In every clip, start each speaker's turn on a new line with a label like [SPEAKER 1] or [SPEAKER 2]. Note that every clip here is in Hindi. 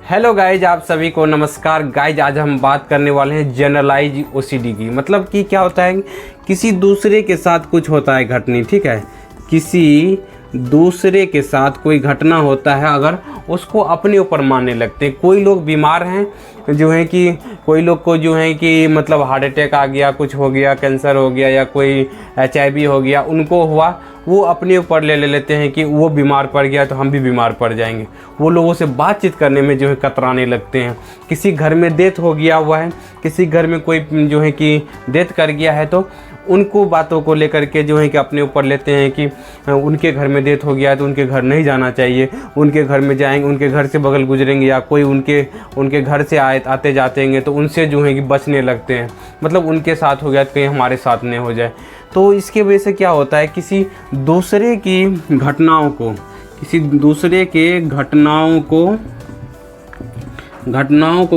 [SPEAKER 1] हेलो गाइज, आप सभी को नमस्कार। गाइज आज हम बात करने वाले हैं जनरलाइज ओसीडी की। मतलब कि क्या होता है, किसी दूसरे के साथ कुछ होता है घटनी, ठीक है, किसी दूसरे के साथ कोई घटना होता है, अगर उसको अपने ऊपर मानने लगते हैं। कोई लोग बीमार हैं जो है कि कोई लोग को जो है कि मतलब हार्ट अटैक आ गया, कुछ हो गया, कैंसर हो गया या कोई HIV हो गया, उनको हुआ, वो अपने ऊपर ले लेते हैं कि वो बीमार पड़ गया तो हम भी बीमार पड़ जाएंगे। वो लोगों से बातचीत करने में जो है कतराने लगते हैं। किसी घर में डेथ हो गया हुआ है, किसी घर में कोई जो है कि डेथ कर गया है, तो उनको बातों को लेकर के जो है कि अपने ऊपर लेते हैं कि उनके घर में डेथ हो गया है तो उनके घर नहीं जाना चाहिए, उनके घर में जाएंगे, उनके घर से बगल गुजरेंगे या कोई उनके घर से आते जाते हैं तो उनसे जो है कि बचने लगते हैं। मतलब उनके साथ हो गया तो कहीं हमारे साथ नहीं हो जाए। तो इसके वजह से क्या होता है, किसी दूसरे की घटनाओं को, किसी दूसरे के घटनाओं को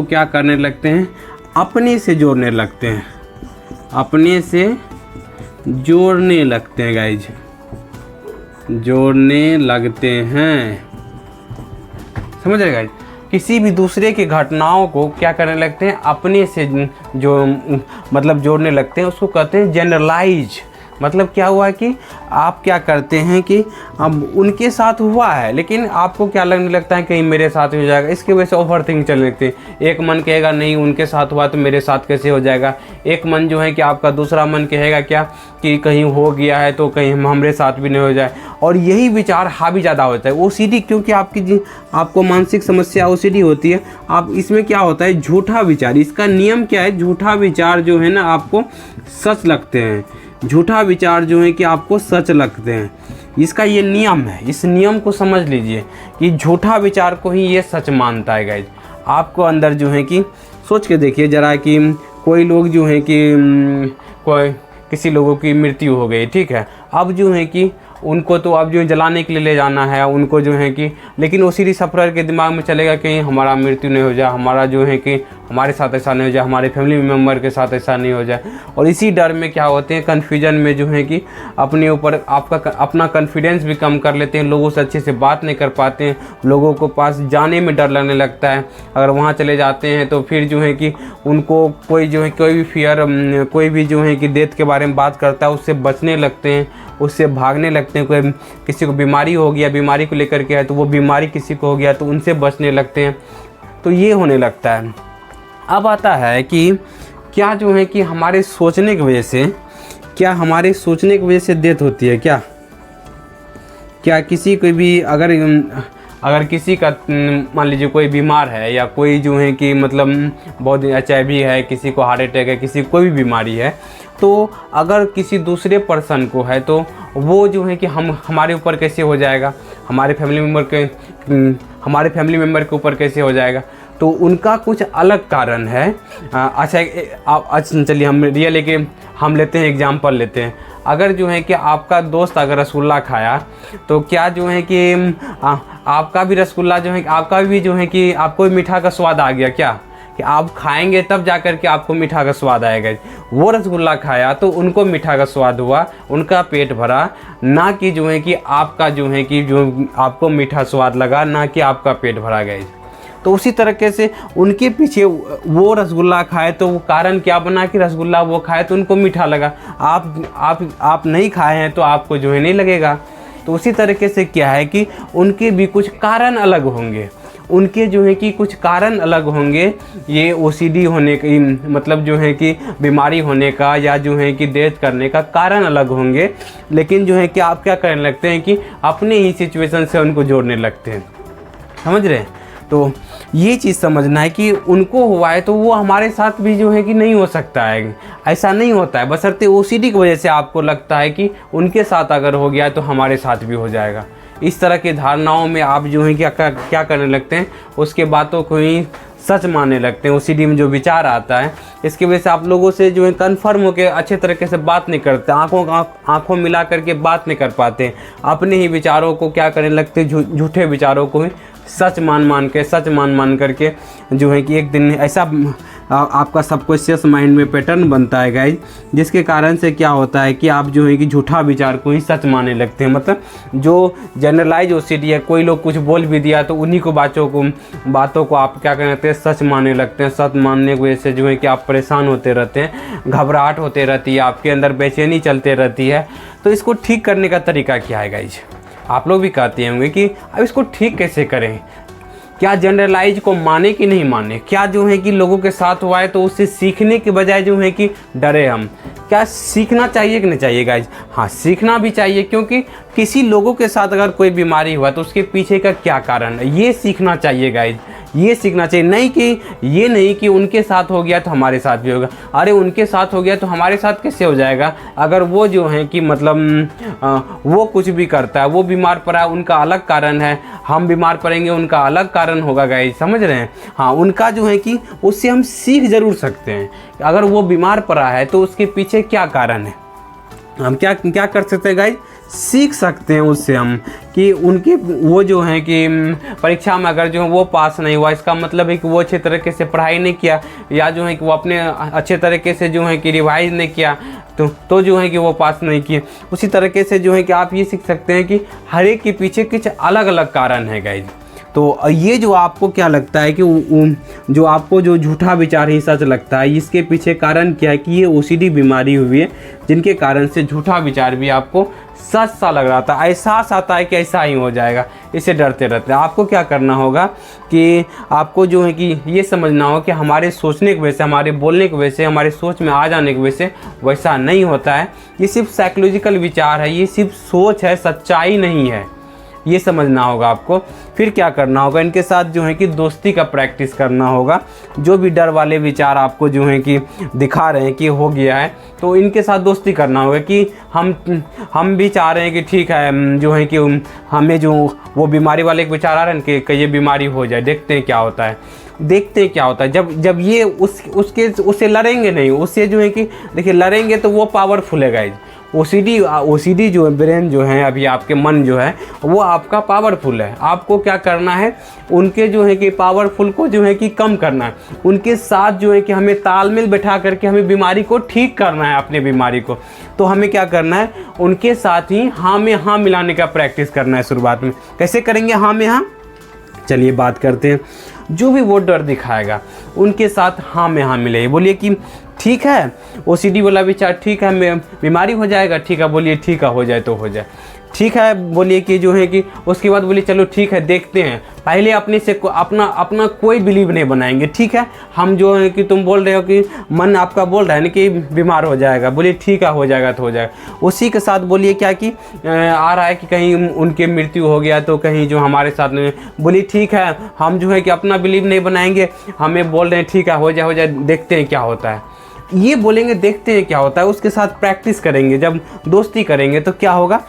[SPEAKER 1] क्या करने लगते हैं, अपने से जोड़ने लगते हैं, अपने से जोड़ने लगते हैं गाइज, जोड़ने लगते हैं। समझ रहे गाइज, किसी भी दूसरे की घटनाओं को क्या करने लगते हैं, अपने से जो मतलब जोड़ने लगते हैं, उसको कहते हैं जनरलाइज। मतलब क्या हुआ कि आप क्या करते हैं कि अब उनके साथ हुआ है लेकिन आपको क्या लगने लगता है कहीं मेरे साथ हो जाएगा, इसकी वजह से ओवर थिंक चलने लगते हैं। एक मन कहेगा नहीं उनके साथ हुआ तो मेरे साथ कैसे हो जाएगा, एक मन जो है कि आपका दूसरा मन कहेगा क्या कि कहीं हो गया है तो कहीं हमारे साथ भी नहीं हो जाए, और यही विचार हावी ज़्यादा होता है। OCD क्योंकि आपको मानसिक समस्या OCD होती है, आप इसमें क्या होता है, झूठा विचार। इसका नियम क्या है, झूठा विचार जो है ना आपको सच लगते हैं, झूठा विचार जो है कि आपको सच लगते हैं। इसका ये नियम है, इस नियम को समझ लीजिए कि झूठा विचार को ही ये सच मानता है गाइज। आपको अंदर जो है कि सोच के देखिए ज़रा कि कोई लोग जो है कि किसी लोगों की मृत्यु हो गई, ठीक है, अब जो है कि उनको तो अब जो है जलाने के लिए ले जाना है उनको जो है कि, लेकिन OCD सफरर के दिमाग में चलेगा कि हमारा मृत्यु नहीं हो जाए, हमारा जो है कि हमारे साथ ऐसा नहीं हो जाए, हमारे फैमिली मेम्बर के साथ ऐसा नहीं हो जाए। और इसी डर में क्या होते हैं, कन्फ्यूजन में जो है कि अपने ऊपर अपना कॉन्फिडेंस भी कम कर लेते हैं, लोगों से अच्छे से बात नहीं कर पाते हैं, लोगों को पास जाने में डर लगने लगता है। अगर वहाँ चले जाते हैं तो फिर जो है कि उनको कोई जो है कोई भी फियर, कोई भी जो है कि डेथ के बारे में बात करता है उससे बचने लगते हैं, उससे भागने लगते हैं। कोई किसी को बीमारी हो गया, बीमारी को लेकर के है तो वो बीमारी किसी को हो गया तो उनसे बचने लगते हैं। तो ये होने लगता है। अब आता है कि क्या जो है कि हमारे सोचने की वजह से, क्या हमारे सोचने की वजह से डेथ होती है क्या किसी को भी अगर किसी का मान लीजिए कोई बीमार है या कोई जो है कि मतलब बहुत HIV है, किसी को हार्ट अटैक है, किसी कोई भी बीमारी है, तो अगर किसी दूसरे पर्सन को है तो वो जो है कि हमारे ऊपर कैसे हो जाएगा, हमारे फैमिली मेम्बर के ऊपर कैसे हो जाएगा। तो उनका कुछ अलग कारण है। अच्छा चलिए हम लेते हैं, एग्जाम्पल लेते हैं। अगर जो है कि आपका दोस्त अगर रसगुल्ला खाया तो क्या जो है कि आपका भी रसगुल्ला जो है, आपका भी जो है कि आपको भी मीठा का स्वाद आ गया क्या, कि आप खाएंगे तब जा कर के आपको मीठा का स्वाद आएगा। वो रसगुल्ला खाया तो उनको मीठा का स्वाद हुआ, उनका पेट भरा, ना कि जो है कि आपका जो है कि जो आपको मीठा स्वाद लगा, ना कि आपका पेट भरा गया। तो उसी तरीके से उनके पीछे वो रसगुल्ला खाए तो वो कारण क्या बना कि रसगुल्ला वो खाए तो उनको मीठा लगा, आप नहीं खाए हैं तो आपको जो है नहीं लगेगा। तो उसी तरीके से क्या है कि उनके भी कुछ कारण अलग होंगे, उनके जो है कि कुछ कारण अलग होंगे। ये OCD होने की मतलब जो है कि बीमारी होने का या जो है कि डेथ करने का कारण अलग होंगे, लेकिन जो है कि आप क्या करने लगते हैं कि अपने ही सिचुएशन से उनको जोड़ने लगते हैं। समझ रहे हैं? तो ये चीज़ समझना है कि उनको हुआ है तो वो हमारे साथ भी जो है कि नहीं हो सकता है, ऐसा नहीं होता है। बशर्ते OCD की वजह से आपको लगता है कि उनके साथ अगर हो गया है तो हमारे साथ भी हो जाएगा। इस तरह की धारणाओं में आप जो है क्या करने लगते हैं, उसके बातों को ही सच मानने लगते हैं। OCD में जो विचार आता है, इसकी वजह से आप लोगों से जो है कन्फर्म होकर अच्छे तरीके से बात नहीं करते, आंखों मिला करके बात नहीं कर पाते, अपने ही विचारों को क्या करने लगते, झूठे विचारों को ही सच मान करके जो है कि एक दिन ऐसा आपका सबकॉन्शियस माइंड में पैटर्न बनता है गाइज, जिसके कारण से क्या होता है कि आप जो है कि झूठा विचार को ही सच मानने लगते हैं। मतलब जो जनरलाइज ओसीडी है, कोई लोग कुछ बोल भी दिया तो उन्हीं को बातों को आप क्या करते हैं, सच मानने लगते हैं। सच मानने की वजह से जो है कि आप परेशान होते रहते हैं, घबराहट होते रहती है, आपके अंदर बेचैनी चलते रहती है। तो इसको ठीक करने का तरीका क्या है गाइज? आप लोग भी कहते होंगे कि अब इसको ठीक कैसे करें, क्या जनरलाइज को माने कि नहीं माने, क्या जो है कि लोगों के साथ हुआ है तो उससे सीखने के बजाय जो है कि डरे हम। क्या सीखना चाहिए कि नहीं चाहिए गाइज? हाँ, सीखना भी चाहिए, क्योंकि किसी लोगों के साथ अगर कोई बीमारी हुआ तो उसके पीछे का क्या कारण है, ये सीखना चाहिए गाइज। ये सीखना चाहिए, नहीं कि उनके साथ हो गया तो हमारे साथ भी होगा। अरे उनके साथ हो गया तो हमारे साथ कैसे हो जाएगा? अगर वो जो है कि मतलब वो कुछ भी करता है, वो बीमार पड़ा, उनका अलग कारण है, हम बीमार पड़ेंगे, उनका अलग कारण होगा गाइस, समझ रहे हैं? हाँ, उनका जो है कि उससे हम सीख ज़रूर सकते हैं। अगर वो बीमार पड़ा है तो उसके पीछे क्या कारण है, हम क्या कर सकते हैं गाइस? सीख सकते हैं उससे हम कि उनके वो जो है कि परीक्षा में अगर जो है वो पास नहीं हुआ, इसका मतलब है कि वो अच्छे तरीके से पढ़ाई नहीं किया, या जो है कि वो अपने अच्छे तरीके से जो है कि रिवाइज नहीं किया, तो जो है कि वो पास नहीं किए। उसी तरीके से जो है कि आप ये सीख सकते हैं कि हर एक के पीछे कुछ अलग अलग कारण है गाइज। तो ये जो आपको क्या लगता है कि जो आपको जो झूठा विचार ही सच लगता है, इसके पीछे कारण क्या है कि ये ओसीडी बीमारी हुई है, जिनके कारण से झूठा विचार भी आपको सच सा लग रहा था, एहसास आता है कि ऐसा ही हो जाएगा, इससे डरते रहते हैं। आपको क्या करना होगा कि आपको जो है कि ये समझना हो कि हमारे सोचने की वजह से, हमारे बोलने की वजह से, हमारे सोच में आ जाने की वजह से वैसा नहीं होता है। ये सिर्फ साइकोलॉजिकल विचार है, ये सिर्फ सोच है, सच्चाई नहीं है, ये समझना होगा आपको। फिर क्या करना होगा, इनके साथ जो है कि दोस्ती का प्रैक्टिस करना होगा। जो भी डर वाले विचार आपको जो है कि दिखा रहे हैं कि हो गया है, तो इनके साथ दोस्ती करना होगा कि हम भी चाह रहे हैं कि ठीक है, जो है कि हमें जो वो बीमारी वाले एक विचार आ रहे हैं कि ये बीमारी हो जाए, देखते हैं क्या होता है। जब ये उससे लड़ेंगे नहीं, उससे जो है कि देखिए लड़ेंगे तो वो पावरफुल है गाइज। ओसीडी जो है, ब्रेन जो है, अभी आपके मन जो है वो आपका पावरफुल है। आपको क्या करना है, उनके जो है कि पावरफुल को जो है कि कम करना है, उनके साथ जो है कि हमें तालमेल बैठा करके हमें बीमारी को ठीक करना है, अपने बीमारी को। तो हमें क्या करना है, उनके साथ ही हाँ में हाँ मिलाने का प्रैक्टिस करना है शुरुआत में। कैसे करेंगे हाँ में हाँ? चलिए बात करते हैं। जो भी वो डर दिखाएगा उनके साथ हाँ में हाँ मिले। बोलिए कि ठीक है, ओसीडी वाला विचार ठीक है, बीमारी हो जाएगा, ठीक है, बोलिए ठीक है, हो जाए तो हो जाए, ठीक है, बोलिए कि जो है कि उसके बाद बोलिए चलो ठीक है, देखते हैं। पहले अपने से अपना कोई बिलीव नहीं बनाएंगे, ठीक है। हम जो है कि तुम बोल रहे हो कि मन आपका बोल रहा है ना कि बीमार हो जाएगा, बोलिए ठीक है, हो जाएगा तो हो जाएगा। उसी के साथ बोलिए क्या कि आ रहा है कि कहीं उनके मृत्यु हो गया तो कहीं जो हमारे साथ में, बोलिए ठीक है, हम जो है कि अपना बिलीव नहीं बनाएंगे, हमें बोल रहे हैं ठीक है, हो जाए, देखते हैं क्या होता है। ये बोलेंगे देखते हैं क्या होता है, उसके साथ प्रैक्टिस करेंगे। जब दोस्ती करेंगे तो क्या होगा,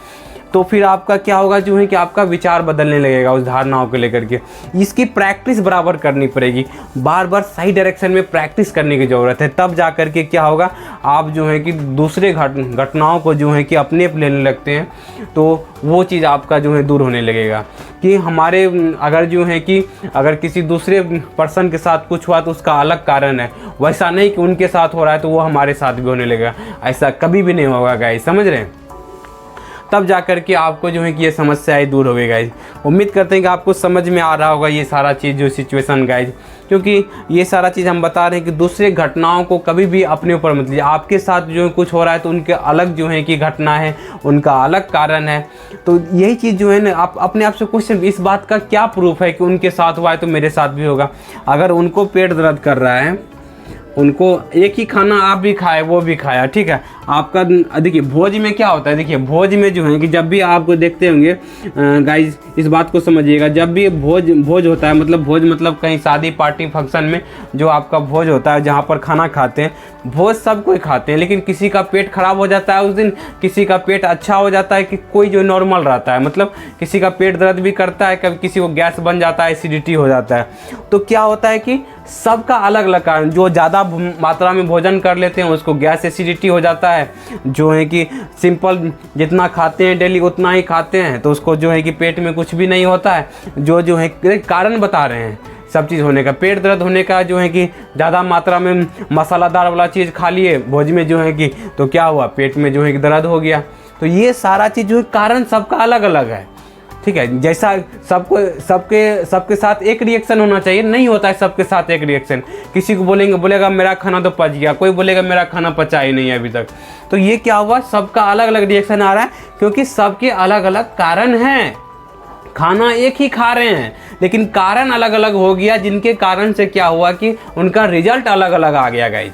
[SPEAKER 1] तो फिर आपका क्या होगा, जो है कि आपका विचार बदलने लगेगा उस धारणाओं को लेकर के। इसकी प्रैक्टिस बराबर करनी पड़ेगी, बार बार सही डायरेक्शन में प्रैक्टिस करने की ज़रूरत है। तब जा कर के क्या होगा, आप जो है कि दूसरे घटनाओं को जो है कि अपने पे लेने लगते हैं, तो वो चीज़ आपका जो है दूर होने लगेगा। कि हमारे अगर जो है कि अगर किसी दूसरे पर्सन के साथ कुछ हुआ तो उसका अलग कारण है, वैसा नहीं कि उनके साथ हो रहा है तो वो हमारे साथ भी होने लगेगा। ऐसा कभी भी नहीं होगा गाइस, समझ रहे हैं? तब जाकर के आपको जो है कि ये समस्याएं दूर हो गई गाइज। उम्मीद करते हैं कि आपको समझ में आ रहा होगा ये सारा चीज़, जो सिचुएशन गाइज, क्योंकि ये सारा चीज़ हम बता रहे हैं कि दूसरे घटनाओं को कभी भी अपने ऊपर मत लीजिए। आपके साथ जो है कुछ हो रहा है तो उनके अलग जो है कि घटना है, उनका अलग कारण है। तो यही चीज़ जो है ना, आप अपने आप से क्वेश्चन, इस बात का क्या प्रूफ है कि उनके साथ हुआ है तो मेरे साथ भी होगा। अगर उनको पेट दर्द कर रहा है, उनको एक ही खाना आप भी खाए, वो भी खाया, ठीक है, आपका देखिए भोज में क्या होता है, देखिए भोज में जो है कि जब भी आपको देखते होंगे गाइज, इस बात को समझिएगा, जब भी भोज होता है, मतलब भोज मतलब कहीं शादी पार्टी फंक्शन में जो आपका भोज होता है, जहाँ पर खाना खाते हैं, भोज सब कोई खाते हैं, लेकिन किसी का पेट खराब हो जाता है उस दिन, किसी का पेट अच्छा हो जाता है, कि कोई जो नॉर्मल रहता है, मतलब किसी का पेट दर्द भी करता है, कभी किसी को गैस बन जाता है, एसिडिटी हो जाता है। तो क्या होता है कि सबका अलग अलग कारण, जो ज़्यादा मात्रा में भोजन कर लेते हैं उसको गैस एसिडिटी हो जाता है, जो है कि सिंपल जितना खाते हैं डेली उतना ही खाते हैं तो उसको जो है कि पेट में कुछ भी नहीं होता है। जो है कारण बता रहे हैं, सब चीज़ होने का। पेट दर्द होने का जो है कि ज़्यादा मात्रा में मसालादार वाला चीज़ खा लिए भोज में जो है कि, तो क्या हुआ, पेट में जो है कि दर्द हो गया। तो ये सारा चीज़ जो है कारण सबका अलग अलग है, ठीक है। जैसा सबके साथ एक रिएक्शन होना चाहिए, नहीं होता है सबके साथ एक रिएक्शन। किसी को बोलेगा मेरा खाना तो पच गया, कोई बोलेगा मेरा खाना पचा ही नहीं है अभी तक। तो ये क्या हुआ, सबका अलग अलग रिएक्शन आ रहा है, क्योंकि सबके अलग अलग कारण हैं। खाना एक ही खा रहे हैं लेकिन कारण अलग अलग हो गया, जिनके कारण से क्या हुआ कि उनका रिजल्ट अलग अलग आ गया गाइज।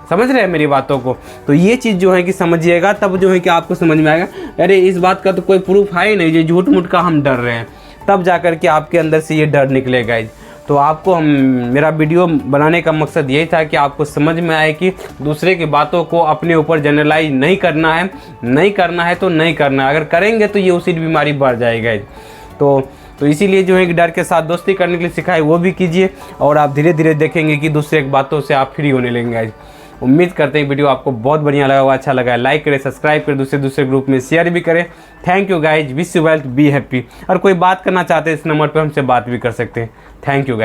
[SPEAKER 1] समझ रहे हैं मेरी बातों को? तो ये चीज़ जो है कि समझिएगा, तब जो है कि आपको समझ में आएगा अरे इस बात का तो कोई प्रूफ है ही नहीं, ये झूठ मूठ का हम डर रहे हैं, तब जा कर के आपके अंदर से ये डर निकलेगा गाइज। तो आपको मेरा वीडियो बनाने का मकसद यही था कि आपको समझ में आए कि दूसरे की बातों को अपने ऊपर जनरलाइज नहीं करना है, नहीं करना है तो नहीं करना है, अगर करेंगे तो ये उसी बीमारी बढ़ जाएगी गाइज। तो इसीलिए जो है कि डर के साथ दोस्ती करने के लिए सिखाए वो भी कीजिए, और आप धीरे धीरे देखेंगे कि दूसरे की बातों से आप फ्री होने लगेंगे गाइज। उम्मीद करते हैं वीडियो आपको बहुत बढ़िया लगा होगा, अच्छा लगा है लाइक करें, सब्सक्राइब करें, दूसरे ग्रुप में शेयर भी करें। Thank you guys, wish you wealth, be happy. और कोई बात करना चाहते हैं इस नंबर पर हमसे बात भी कर सकते हैं। Thank you guys.